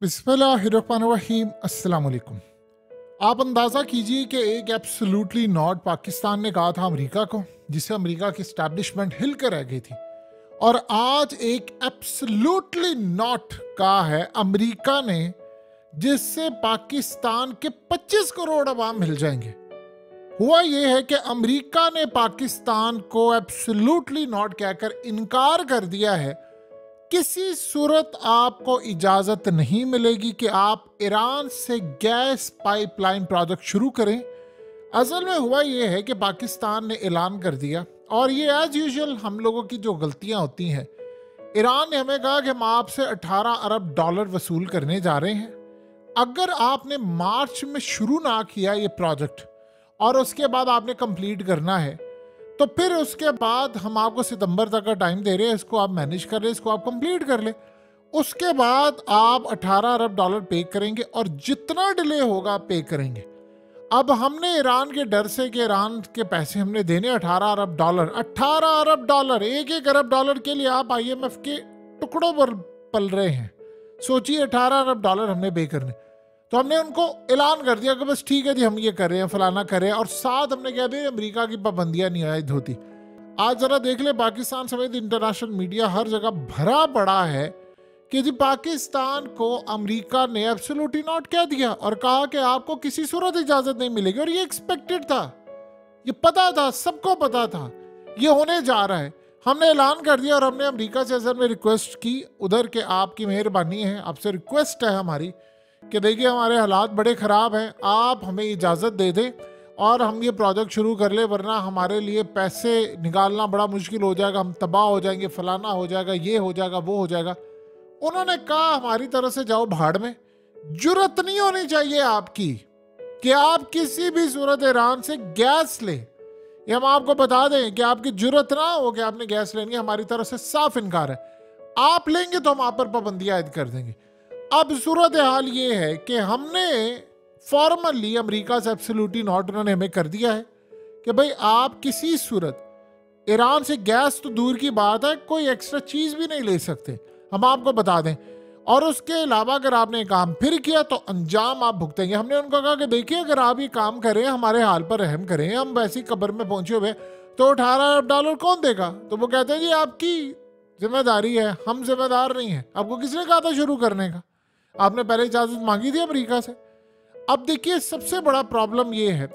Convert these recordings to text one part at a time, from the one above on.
बिस्मिल्लाहिर्रहमानिर्रहीम। अस्सलाम वालेकुम। आप अंदाज़ा कीजिए कि एक एब्सोल्युटली नॉट पाकिस्तान ने कहा था अमेरिका को, जिससे अमेरिका की स्टैब्लिशमेंट हिल कर रह गई थी, और आज एक एब्सोल्युटली नॉट कहा है अमेरिका ने, जिससे पाकिस्तान के 25 करोड़ अवाम हिल जाएंगे। हुआ यह है कि अमेरिका ने पाकिस्तान को एब्सोल्युटली नॉट कहकर इनकार कर दिया है। किसी सूरत आपको इजाज़त नहीं मिलेगी कि आप ईरान से गैस पाइपलाइन प्रोजेक्ट शुरू करें। असल में हुआ यह है कि पाकिस्तान ने ऐलान कर दिया, और ये एज यूजुअल हम लोगों की जो गलतियां होती हैं, ईरान ने हमें कहा कि हम आपसे 18 अरब डॉलर वसूल करने जा रहे हैं। अगर आपने मार्च में शुरू ना किया ये प्रोजेक्ट और उसके बाद आपने कंप्लीट करना है, तो फिर उसके बाद हम आपको सितंबर तक का टाइम दे रहे हैं, इसको आप मैनेज कर रहे हैं, इसको आप कंप्लीट कर ले। उसके बाद आप 18 अरब डॉलर पे करेंगे, और जितना डिले होगा आप पे करेंगे। अब हमने ईरान के डर से कि ईरान के पैसे हमने देने 18 अरब डॉलर, 18 अरब डॉलर, एक अरब डॉलर के लिए आप IMF के टुकड़ों पर पल रहे हैं। सोचिए 18 अरब डॉलर हमने पे करने, तो हमने उनको ऐलान कर दिया कि बस ठीक है जी, हम ये कर रहे हैं, फलाना कर रहे हैं, और साथ हमने कह दिया अमेरिका की पाबंदियां नहीं आयद होती। आज जरा देख ले, पाकिस्तान समेत इंटरनेशनल मीडिया हर जगह भरा पड़ा है कि जी पाकिस्तान को अमेरिका ने एब्सोल्युटली नॉट कह दिया और कहा कि आपको किसी सूरत इजाजत नहीं मिलेगी। और ये एक्सपेक्टेड था, ये पता था, सबको पता था ये होने जा रहा है। हमने ऐलान कर दिया और हमने अमेरिका से असल में रिक्वेस्ट की उधर के, आपकी मेहरबानी है, आपसे रिक्वेस्ट है हमारी कि देखिए हमारे हालात बड़े ख़राब हैं, आप हमें इजाज़त दे दें और हम ये प्रोजेक्ट शुरू कर ले, वरना हमारे लिए पैसे निकालना बड़ा मुश्किल हो जाएगा, हम तबाह हो जाएंगे, फलाना हो जाएगा, ये हो जाएगा, वो हो जाएगा। उन्होंने कहा हमारी तरफ से जाओ भाड़ में, जुर्रत नहीं होनी चाहिए आपकी कि आप किसी भी सूरत ईरान से गैस लें। ये हम आपको बता दें कि आपकी जुर्रत ना हो कि आपने गैस लेनी है, हमारी तरफ से साफ इनकार है। आप लेंगे तो हम आप पर पाबंदियां आयद कर देंगे। अब सूरत हाल ये है कि हमने फॉर्मली अमेरिका से एब्सोल्युटली नॉट उन्होंने हमें कर दिया है कि भाई आप किसी सूरत ईरान से गैस तो दूर की बात है, कोई एक्स्ट्रा चीज़ भी नहीं ले सकते, हम आपको बता दें। और उसके अलावा अगर आपने काम फिर किया तो अंजाम आप भुगतेंगे। हमने उनको कहा कि देखिए अगर आप ये काम करें, हमारे हाल पर रहम करें, हम वैसी कब्र में पहुंचे हुए, तो 18 अरब डॉलर कौन देगा? तो वो कहते हैं जी आपकी जिम्मेदारी है, हम जिम्मेदार नहीं है। आपको किसने कहा था शुरू करने का? आपने पहले इजाजत मांगी थी अमेरिका से। अब देखिए सबसे बड़ा प्रॉब्लम ये है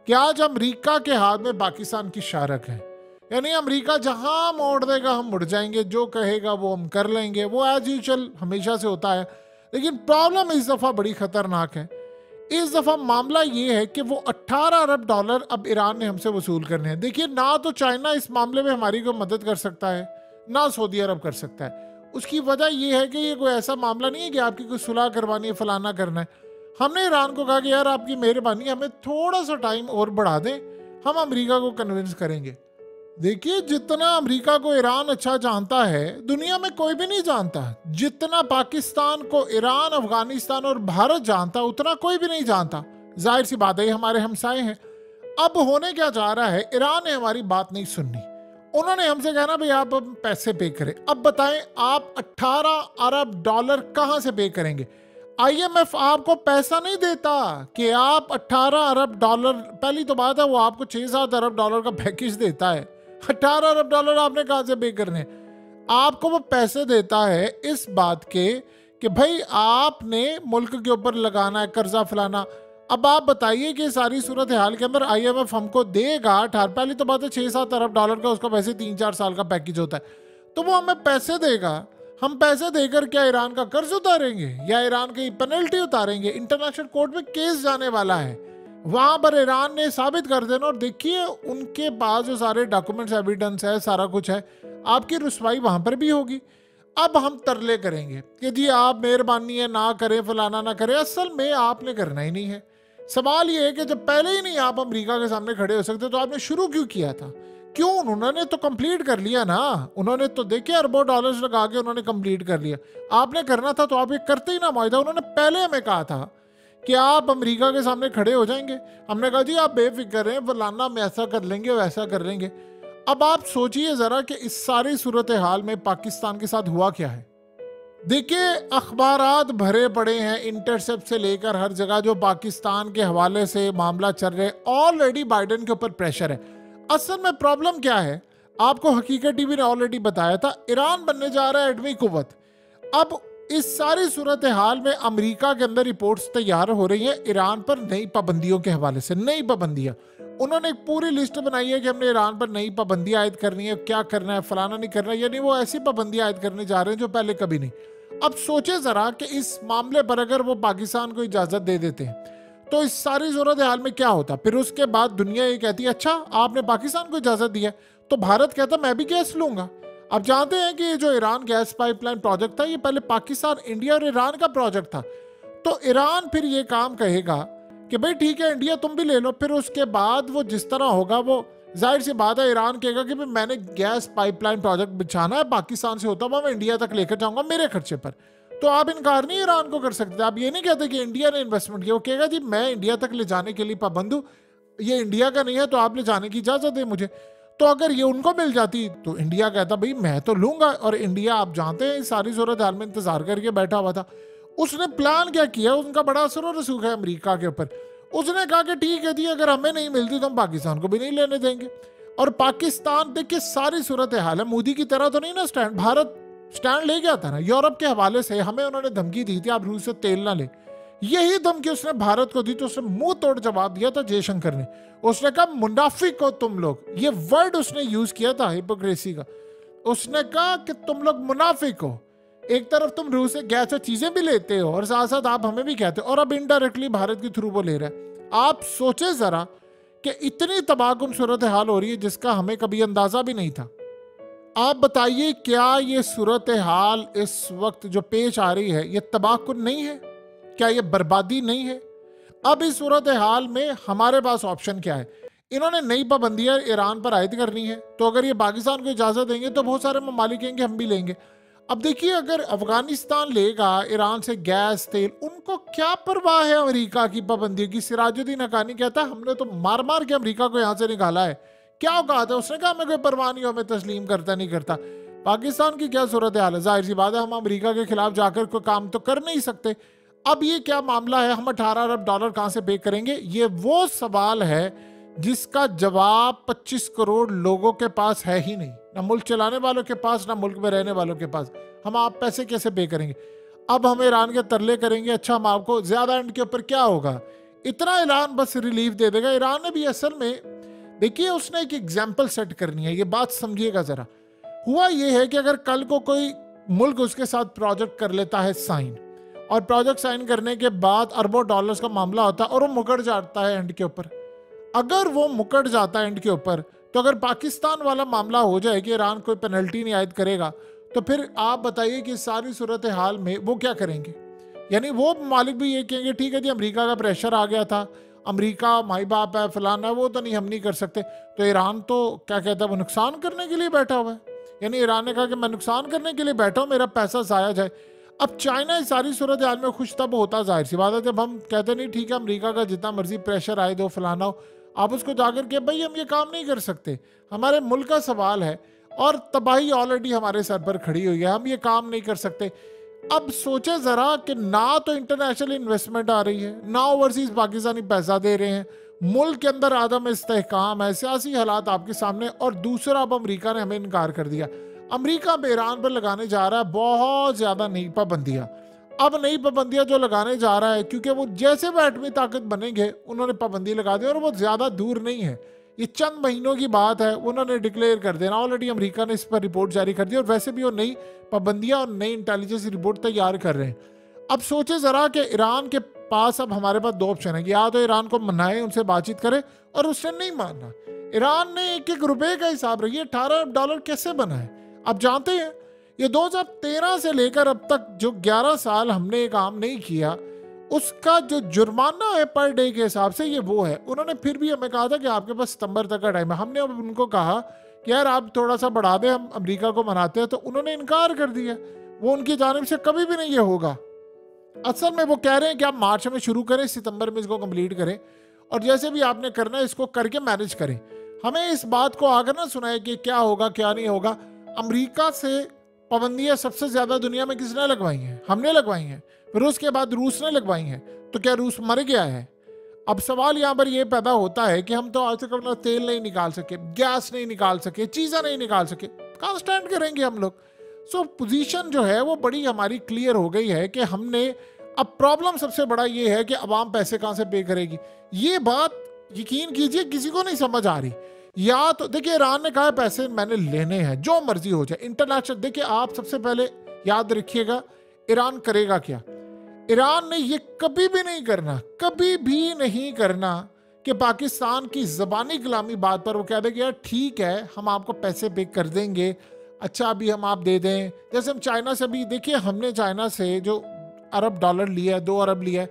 कि आज अमेरिका के हाथ में पाकिस्तान की शारक है, यानी अमेरिका जहां मोड़ देगा हम मुड़ जाएंगे, जो कहेगा वो हम कर लेंगे, वो एज यूजुअल हमेशा से होता है। लेकिन प्रॉब्लम इस दफ़ा बड़ी ख़तरनाक है। इस दफ़ा मामला ये है कि वो 18 अरब डॉलर अब ईरान ने हमसे वसूल करने हैं। देखिए ना तो चाइना इस मामले में हमारी कोई मदद कर सकता है, ना सऊदी अरब कर सकता है। उसकी वजह यह है कि ये कोई ऐसा मामला नहीं है कि आपकी कोई सुलह करवानी है, फलाना करना है। हमने ईरान को कहा कि यार आपकी मेहरबानी, हमें थोड़ा सा टाइम और बढ़ा दें, हम अमेरिका को कन्विंस करेंगे। देखिए जितना अमेरिका को ईरान अच्छा जानता है, दुनिया में कोई भी नहीं जानता। जितना पाकिस्तान को ईरान, अफगानिस्तान और भारत जानता, उतना कोई भी नहीं जानता। जाहिर सी बात है हमारे हमसाए हैं। अब होने क्या जा रहा है, ईरान ने हमारी बात नहीं सुननी। उन्होंने हमसे कहना भाई आप पैसे पे करें। अब बताएं आप 18 अरब डॉलर कहां से पे करेंगे? IMF आपको पैसा नहीं देता कि आप 18 अरब डॉलर, पहली तो बात है वो आपको 6-7 अरब डॉलर का पैकेज देता है। 18 अरब डॉलर आपने कहां से पे करने? आपको वो पैसे देता है इस बात के कि भाई आपने मुल्क के ऊपर लगाना है कर्जा, फलाना। अब आप बताइए कि सारी सूरत हाल के अंदर IMF हमको देगा 18, पहली तो बात है 6-7 अरब डॉलर का उसका वैसे 3-4 साल का पैकेज होता है, तो वो हमें पैसे देगा। हम पैसे देकर क्या ईरान का कर्ज उतारेंगे या ईरान की पेनल्टी उतारेंगे? इंटरनेशनल कोर्ट में केस जाने वाला है, वहां पर ईरान ने साबित कर देना। और देखिए उनके पास जो सारे डॉक्यूमेंट्स, एविडेंस है, सारा कुछ है, आपकी रुसवाई वहां पर भी होगी। अब हम तरले करेंगे कि जी आप मेहरबानी है ना करें, फलाना ना करें। असल में आपने करना ही नहीं है। सवाल ये है कि जब पहले ही नहीं आप अमेरिका के सामने खड़े हो सकते तो आपने शुरू क्यों किया था? क्यों? उन्होंने तो कंप्लीट कर लिया ना। उन्होंने तो देखिए अरबों डॉलर्स लगा के उन्होंने कंप्लीट कर लिया। आपने करना था तो आप ये करते ही ना मुआहिदा। उन्होंने पहले हमें कहा था कि आप अमेरिका के सामने खड़े हो जाएंगे। हमने कहा जी आप बेफिक्र रहें, फलाना हम ऐसा कर लेंगे, वैसा कर लेंगे। अब आप सोचिए ज़रा कि इस सारी सूरत हाल में पाकिस्तान के साथ हुआ क्या है। देखिए, अखबारात भरे पड़े हैं इंटरसेप्ट से लेकर हर जगह, जो पाकिस्तान के हवाले से मामला चल रहे, ऑलरेडी बाइडेन के ऊपर प्रेशर है। असल में प्रॉब्लम क्या है, आपको हकीकत टीवी ने ऑलरेडी बताया था, ईरान बनने जा रहा है एटमी कुव्वत। अब इस सारी सूरत हाल में अमेरिका के अंदर रिपोर्ट्स तैयार हो रही हैं ईरान पर नई पाबंदियों के हवाले से। नई पाबंदियां, उन्होंने एक पूरी लिस्ट बनाई है कि हमने ईरान पर नई पाबंदियां आयद करनी है, क्या करना है, फलाना नहीं करना, यानी वो ऐसी पाबंदियां आयद करने जा रहे हैं जो पहले कभी नहीं। अब सोचे जरा कि इस मामले पर अगर वो पाकिस्तान को इजाजत दे देते हैं तो इस सारी सूरत हाल में क्या होता। फिर उसके बाद दुनिया ये कहती है अच्छा आपने पाकिस्तान को इजाजत दी है, तो भारत कहता मैं भी गैस लूंगा। अब जानते हैं कि ये जो ईरान गैस पाइपलाइन प्रोजेक्ट था ये पहले पाकिस्तान, इंडिया और ईरान का प्रोजेक्ट था। तो ईरान फिर ये काम कहेगा कि भाई ठीक है इंडिया तुम भी ले लो। फिर उसके बाद वो जिस तरह होगा, वो जाहिर सी बात है ईरान कहेगा कि भाई मैंने गैस पाइपलाइन प्रोजेक्ट बिछाना है, पाकिस्तान से होता हुआ मैं इंडिया तक लेकर जाऊंगा मेरे खर्चे पर। तो आप इनकार नहीं ईरान को कर सकते। आप ये नहीं कहते कि इंडिया ने इन्वेस्टमेंट किया, वो कहेगा जी मैं इंडिया तक ले जाने के लिए पाबंद हूँ, ये इंडिया का नहीं है तो आप ले जाने की इजाजत दें मुझे। तो अगर ये उनको मिल जाती तो इंडिया कहता भाई मैं तो लूंगा। और इंडिया आप जानते हैं इस सारी सूरत हाल में इंतजार करके बैठा हुआ था। उसने प्लान क्या किया, उनका बड़ा असर और रसूख है अमेरिका के ऊपर। उसने कहा कि ठीक है जी अगर हमें नहीं मिलती तो हम पाकिस्तान को भी नहीं लेने देंगे। और पाकिस्तान देखिए सारी सूरत हाल है, मोदी की तरह तो नहीं ना स्टैंड, भारत स्टैंड ले गया था ना यूरोप के हवाले से। हमें उन्होंने धमकी दी थी आप रूस से तेल ना ले, यही धमकी उसने भारत को दी तो उसने मुंह तोड़ जवाब दिया था जयशंकर ने। उसने कहा मुनाफिक हो तुम लोग, ये वर्ड उसने यूज किया था हिपोक्रेसी का। उसने कहा कि तुम लोग मुनाफिक हो, एक तरफ तुम रूस से गैस से चीजें भी लेते हो और साथ साथ आप हमें भी कहते हो, और अब इनडायरेक्टली भारत के थ्रू वो ले रहा है। आप सोचे जरा कि इतनी तबाहकुन सूरत हाल हो रही है जिसका हमें कभी अंदाजा भी नहीं था। आप बताइए क्या ये सूरत हाल इस वक्त जो पेश आ रही है ये तबाहकुन नहीं है, क्या ये बर्बादी नहीं है? अब इस सूरत हाल में हमारे पास ऑप्शन क्या है? इन्होंने नई पाबंदियां ईरान पर आयद करनी है, तो अगर ये पाकिस्तान को इजाजत देंगे तो बहुत सारे ममालिक कहेंगे हम भी लेंगे। अब देखिए अगर अफगानिस्तान लेगा ईरान से गैस तेल, उनको क्या परवाह है अमेरिका की पाबंदी की। सिराजुद्दीन हक्कानी कहता है हमने तो मार मार के अमेरिका को यहाँ से निकाला है, क्या औकात है। उसने कहा हमें कोई परवाह नहीं, हमें तस्लीम करता नहीं करता। पाकिस्तान की क्या सूरत हाल है, जाहिर सी बात है हम अमेरिका के खिलाफ जाकर कोई काम तो कर नहीं सकते। अब ये क्या मामला है, हम 18 अरब डॉलर कहां से पे करेंगे, ये वो सवाल है जिसका जवाब 25 करोड़ लोगों के पास है ही नहीं, ना मुल्क चलाने वालों के पास ना मुल्क में रहने वालों के पास। हम आप पैसे कैसे पे करेंगे? अब हम ईरान के तरले करेंगे अच्छा हम आपको ज्यादा, एंड के ऊपर क्या होगा, इतना ऐलान बस रिलीफ दे देगा। ईरान ने भी असल में देखिए उसने एक एग्जाम्पल सेट करनी है, ये बात समझिएगा जरा। हुआ ये है कि अगर कल को कोई मुल्क उसके साथ प्रोजेक्ट कर लेता है साइन, और प्रोजेक्ट साइन करने के बाद अरबों डॉलर्स का मामला होता है और वो मुकड़ जाता है एंड के ऊपर, अगर वो मुकड़ जाता है एंड के ऊपर, तो अगर पाकिस्तान वाला मामला हो जाए कि ईरान कोई पेनल्टी नहीं आयद करेगा, तो फिर आप बताइए कि सारी सूरत हाल में वो क्या करेंगे। यानी वो मालिक भी ये कहेंगे ठीक है जी अमेरिका का प्रेशर आ गया था, अमेरिका माई बाप है फलाना, वो तो नहीं हम नहीं कर सकते। तो ईरान तो क्या कहता है वो नुकसान करने के लिए बैठा हुआ है। यानी ईरान ने कहा कि मैं नुकसान करने के लिए बैठा हूँ, मेरा पैसा जाया जाए। अब चाइना इस सारी सूरत हाल में खुश तब होता, जाहिर सी बात है जब हम कहते नहीं ठीक है अमेरिका का जितना मर्जी प्रेशर आए दो फलाना हो, आप उसको जाकर के भाई हम ये काम नहीं कर सकते, हमारे मुल्क का सवाल है और तबाही ऑलरेडी हमारे सर पर खड़ी हुई है, हम ये काम नहीं कर सकते। अब सोचे जरा कि ना तो इंटरनेशनल इन्वेस्टमेंट आ रही है, ना ओवरसीज पाकिस्तानी पैसा दे रहे हैं, मुल्क के अंदर आदम इस्तेहकाम है, सियासी हालात आपके सामने, और दूसरा अब अमेरिका ने हमें इनकार कर दिया। अमेरिका पे ईरान पर लगाने जा रहा है बहुत ज्यादा नई पाबंदियां। अब नई पाबंदियां जो लगाने जा रहा है, क्योंकि वो जैसे वो एटमी ताकत बनेंगे उन्होंने पाबंदी लगा दी, और वो ज्यादा दूर नहीं है, ये चंद महीनों की बात है, उन्होंने डिक्लेयर कर देना। ऑलरेडी अमेरिका ने इस पर रिपोर्ट जारी कर दी और वैसे भी वो नई पाबंदियां और नई इंटेलिजेंस रिपोर्ट तैयार कर रहे हैं। अब सोचे जरा कि ईरान के पास अब हमारे पास दो ऑप्शन है, या तो ईरान को मनाए, उनसे बातचीत करे, और उसने नहीं मानना। ईरान ने एक एक रुपए का हिसाब रखिए, 18 अरब डॉलर कैसे बना है। अब जानते हैं ये 2013 से लेकर अब तक जो 11 साल हमने ये काम नहीं किया, उसका जो जुर्माना है पर डे के हिसाब से ये वो है। उन्होंने फिर भी हमें कहा था कि आपके पास सितंबर तक का टाइम है। हमने अब उनको कहा कि यार आप थोड़ा सा बढ़ा दें, हम अमेरिका को मनाते हैं, तो उन्होंने इनकार कर दिया। वो उनकी जानिब से कभी भी नहीं ये होगा। असल में वो कह रहे हैं कि आप मार्च में शुरू करें, सितंबर में इसको कंप्लीट करें, और जैसे भी आपने करना है इसको करके मैनेज करें। हमें इस बात को आगे ना सुनाए कि क्या होगा क्या नहीं होगा। अमेरिका से पाबंदियां सबसे ज्यादा दुनिया में किसने लगवाई हैं? हमने लगवाई हैं। फिर उसके बाद रूस ने लगवाई हैं। तो क्या रूस मर गया है? अब सवाल यहाँ पर यह पैदा होता है कि हम तो आज तक अपना तेल नहीं निकाल सके, गैस नहीं निकाल सके, चीजें नहीं निकाल सके, कहाँ स्टैंड करेंगे हम लोग? सो पोजीशन जो है वो बड़ी हमारी क्लियर हो गई है कि हमने, अब प्रॉब्लम सबसे बड़ा ये है कि अवाम पैसे कहाँ से पे करेगी। ये बात यकीन कीजिए किसी को नहीं समझ आ रही। या तो देखिए ईरान ने कहा पैसे मैंने लेने हैं, जो मर्जी हो जाए इंटरनेशनल। देखिए आप सबसे पहले याद रखिएगा ईरान करेगा क्या। ईरान ने ये कभी भी नहीं करना, कभी भी नहीं करना कि पाकिस्तान की ज़बानी गुलामी बात पर वो कह दे कि यार ठीक है हम आपको पैसे पे कर देंगे, अच्छा अभी हम आप दे दें। जैसे हम चाइना से भी, देखिए हमने चाइना से जो अरब डॉलर लिया है, 2 अरब लिया है,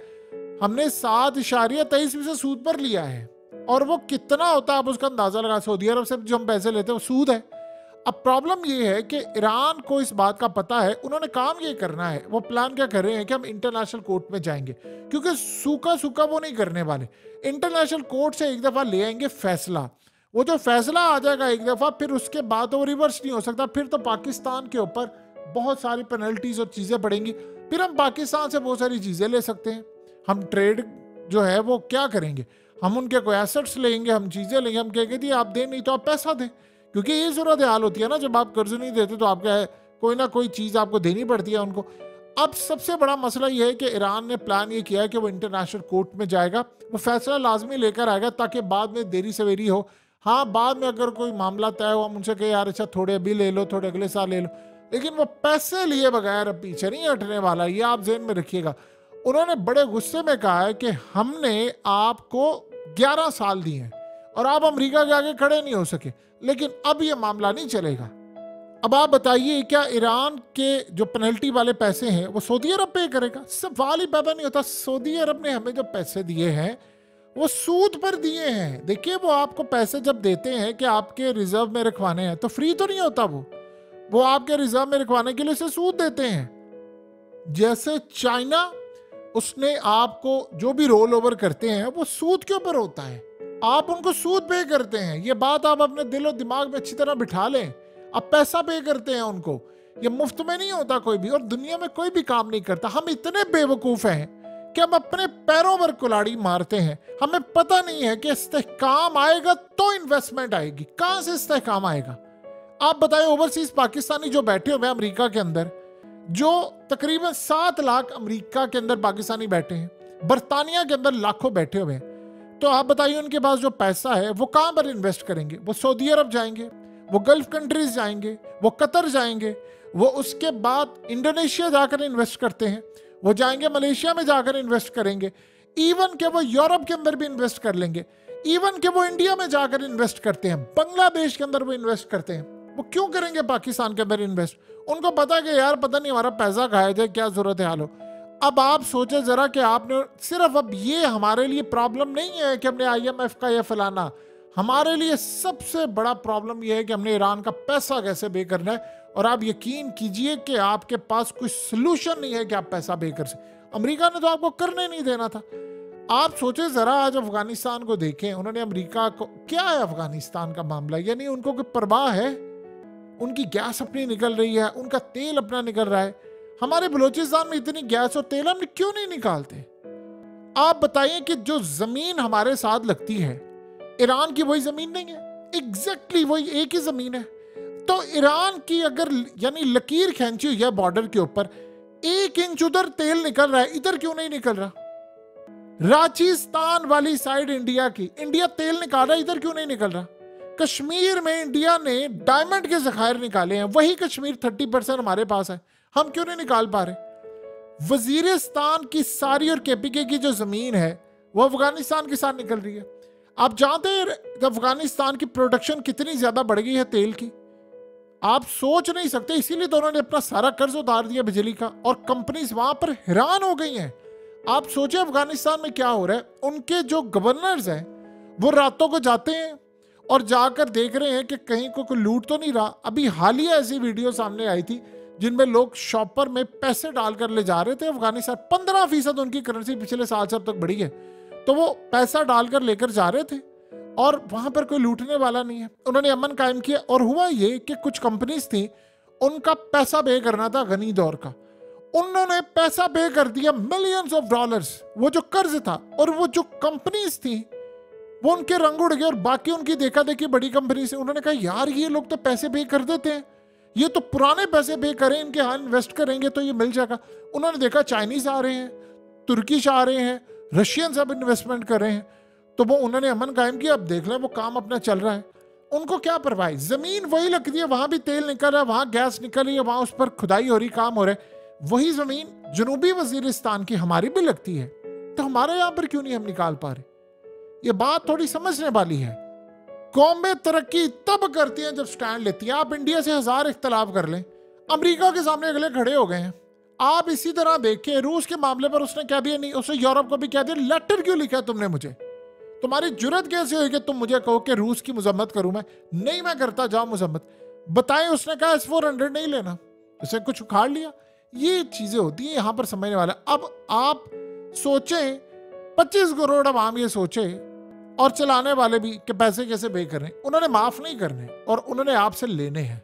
हमने 7.23% सूद पर लिया है। और वो कितना होता है आप उसका अंदाजा लगा। सऊदी अरब से जो हम पैसे लेते हैं वो सूद है। अब प्रॉब्लम ये है कि ईरान को इस बात का पता है, उन्होंने काम ये करना है, वो प्लान क्या कर रहे हैं कि हम इंटरनेशनल कोर्ट में जाएंगे, क्योंकि सूखा सूखा वो नहीं करने वाले। इंटरनेशनल कोर्ट से एक दफा ले आएंगे फैसला, वो जो फैसला आ जाएगा एक दफा, फिर उसके बाद वो रिवर्स नहीं हो सकता। फिर तो पाकिस्तान के ऊपर बहुत सारी पेनल्टीज और चीजें पड़ेंगी। फिर हम पाकिस्तान से बहुत सारी चीजें ले सकते हैं। हम ट्रेड जो है वो क्या करेंगे, हम उनके कोई एसेट्स लेंगे, हम चीजें लेंगे, हम कहेंगे जी आप दें नहीं तो आप पैसा दें, क्योंकि ये सूरत हाल होती है ना, जब आप कर्ज नहीं देते तो आपका कोई ना कोई चीज आपको देनी पड़ती है उनको। अब सबसे बड़ा मसला ये है कि ईरान ने प्लान ये किया है कि वो इंटरनेशनल कोर्ट में जाएगा, वो फैसला लाजमी लेकर आएगा, ताकि बाद में देरी सवेरी हो। हाँ बाद में अगर कोई मामला तय हो हम उनसे कहे यार अच्छा थोड़े अभी ले लो, थोड़े अगले साल ले लो, लेकिन वो पैसे लिए बगैर अब पीछे नहीं हटने वाला, ये आप ज़हन में रखिएगा। उन्होंने बड़े गुस्से में कहा है कि हमने आपको 11 साल दिए हैं और आप अमेरिका के आगे खड़े नहीं हो सके, लेकिन अब ये मामला नहीं चलेगा। अब आप बताइए क्या ईरान के जो पेनल्टी वाले पैसे हैं वो सऊदी अरब पे करेगा? सवाल ही पैदा नहीं होता। सऊदी अरब ने हमें जो पैसे दिए हैं वो सूद पर दिए हैं। देखिए वो आपको पैसे जब देते हैं कि आपके रिजर्व में रखवाने हैं, तो फ्री तो नहीं होता, वो आपके रिजर्व में रखवाने के लिए उसे सूद देते हैं। जैसे चाइना, उसने आपको जो भी रोल ओवर करते हैं वो सूद के ऊपर होता है, आप उनको सूद पे करते हैं। ये बात आप अपने दिल और दिमाग में अच्छी तरह बिठा लें। आप पैसा पे करते हैं उनको, ये मुफ्त में नहीं होता कोई भी, और दुनिया में कोई भी काम नहीं करता। हम इतने बेवकूफ हैं कि हम अपने पैरों पर कुल्हाड़ी मारते हैं। हमें पता नहीं है कि इस्तेहकाम आएगा तो इन्वेस्टमेंट आएगी, कहां से इस्तेहकाम आएगा? आप बताएं ओवरसीज पाकिस्तानी जो बैठे हुए हैं अमेरिका के अंदर, जो तकरीबन 7 लाख अमेरिका के अंदर पाकिस्तानी बैठे हैं, बरतानिया के अंदर लाखों बैठे हुए हैं, तो आप बताइए उनके पास जो पैसा है वो कहां पर इन्वेस्ट करेंगे? वो सऊदी अरब जाएंगे, वो गल्फ कंट्रीज जाएंगे, वो कतर जाएंगे, वो उसके बाद इंडोनेशिया जाकर इन्वेस्ट करते हैं, वो जाएंगे मलेशिया में जाकर इन्वेस्ट करेंगे, इवन के वो यूरोप के अंदर भी इन्वेस्ट कर लेंगे, इवन के वो इंडिया में जाकर इन्वेस्ट करते हैं, बांग्लादेश के अंदर वो इन्वेस्ट करते हैं। वो क्यों करेंगे पाकिस्तान के अंदर इन्वेस्ट? उनको पता है कि यार पता नहीं हमारा पैसा खाया जाए, क्या जरूरत है हाल हो। अब आप सोचे जरा कि आपने सिर्फ, अब ये हमारे लिए प्रॉब्लम नहीं है कि हमने IMF का या फलाना, हमारे लिए सबसे बड़ा प्रॉब्लम यह है कि हमने ईरान का पैसा कैसे पे करना है। और आप यकीन कीजिए कि आपके पास कोई सोल्यूशन नहीं है कि आप पैसा पे कर सके। अमेरिका ने तो आपको करने नहीं देना था। आप सोचे जरा, आज अफगानिस्तान को देखें, उन्होंने अमेरिका को, क्या है अफगानिस्तान का मामला, यानी उनको कोई परवाह है? उनकी गैस अपनी निकल रही है, उनका तेल अपना निकल रहा है। हमारे बलूचिस्तान में इतनी गैस और तेल हम क्यों नहीं निकालते? आप बताइए कि जो जमीन हमारे साथ लगती है, ईरान की वही जमीन नहीं है? एग्जैक्टली वही एक ही जमीन है। तो ईरान की अगर यानी लकीर खींची हुई है बॉर्डर के ऊपर, 1 इंच उधर तेल निकल रहा है, इधर क्यों नहीं निकल रहा? राजस्थान वाली साइड इंडिया की, इंडिया तेल निकाल रहा है, इधर क्यों नहीं निकल रहा? कश्मीर में इंडिया ने डायमंड के जखायर निकाले हैं, वही कश्मीर 30% हमारे पास है, हम क्यों नहीं निकाल पा रहे? वजीरिस्तान की सारी और KPK की जो जमीन है वो अफगानिस्तान के साथ निकल रही है। आप जानते हैं अफगानिस्तान की प्रोडक्शन कितनी ज्यादा बढ़ गई है तेल की, आप सोच नहीं सकते। इसीलिए तो उन्होंने अपना सारा कर्ज उतार दिया बिजली का, और कंपनीज वहां पर हैरान हो गई हैं। आप सोचे अफगानिस्तान में क्या हो रहा है। उनके जो गवर्नर्स हैं वो रातों को जाते हैं और जाकर देख रहे हैं कि कहीं कोई लूट तो नहीं रहा। अभी हालिया ऐसी वीडियो सामने आई थी जिनमें लोग शॉपर में पैसे डालकर ले जा रहे थे अफगानिस्तान। 15% उनकी करेंसी पिछले साल से अब तक बढ़ी है, तो वो पैसा डालकर लेकर जा रहे थे और वहां पर कोई लूटने वाला नहीं है। उन्होंने अमन कायम किया, और हुआ ये कि कुछ कंपनीज थी उनका पैसा पे करना था गनी दौर का, उन्होंने पैसा पे कर दिया मिलियंस ऑफ डॉलर्स, वो जो कर्ज था, और वो जो कंपनीज थी वो उनके रंग उड़ गए, और बाकी उनकी देखा देखी बड़ी कंपनी से उन्होंने कहा यार ये लोग तो पैसे पे कर देते हैं, ये तो पुराने पैसे पे करें, इनके यहाँ इन्वेस्ट करेंगे तो ये मिल जाएगा। उन्होंने देखा चाइनीज आ रहे हैं, तुर्किश आ रहे हैं, रशियन सब इन्वेस्टमेंट कर रहे हैं, तो वो उन्होंने अमन कायम किया। अब देख लें वो काम अपना चल रहा है, उनको क्या परवाह, जमीन वही लगती है, वहां भी तेल निकल रहा है, वहां गैस निकल रही है, वहां उस पर खुदाई हो रही, काम हो रहा है, वही जमीन जनूबी वजीरिस्तान की हमारी भी लगती है, तो हमारे यहां पर क्यों नहीं हम निकाल पा रहे? ये बात थोड़ी समझने वाली है। कौमें तरक्की तब करती हैं जब स्टैंड लेती हैं। आप इंडिया से 1000 इख्तलाफ कर लें, अमेरिका के सामने अगले खड़े हो गए हैं। आप इसी तरह देखिए रूस के मामले पर उसने कह दिया, नहीं उसने यूरोप को भी कह दिया, लेटर क्यों लिखा तुमने मुझे, तुम्हारी जुर्रत कैसे हुई कि तुम मुझे कहो कि रूस की मजम्मत करूं मैं? नहीं मैं करता, जाओ मजम्मत बताएं। उसने कहा S-400 नहीं लेना, उसे कुछ उखाड़ लिया। ये चीजें होती हैं, यहां पर समझने वाला। अब आप सोचें 25 करोड़ आवाम ये सोचे, और चलाने वाले भी कि पैसे कैसे पे करने, उन्होंने माफ नहीं करने और उन्होंने आपसे लेने हैं।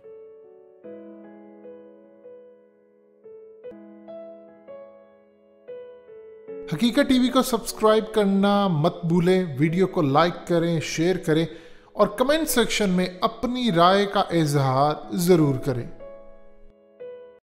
हकीकत टीवी को सब्सक्राइब करना मत भूलें, वीडियो को लाइक करें, शेयर करें और कमेंट सेक्शन में अपनी राय का इजहार जरूर करें।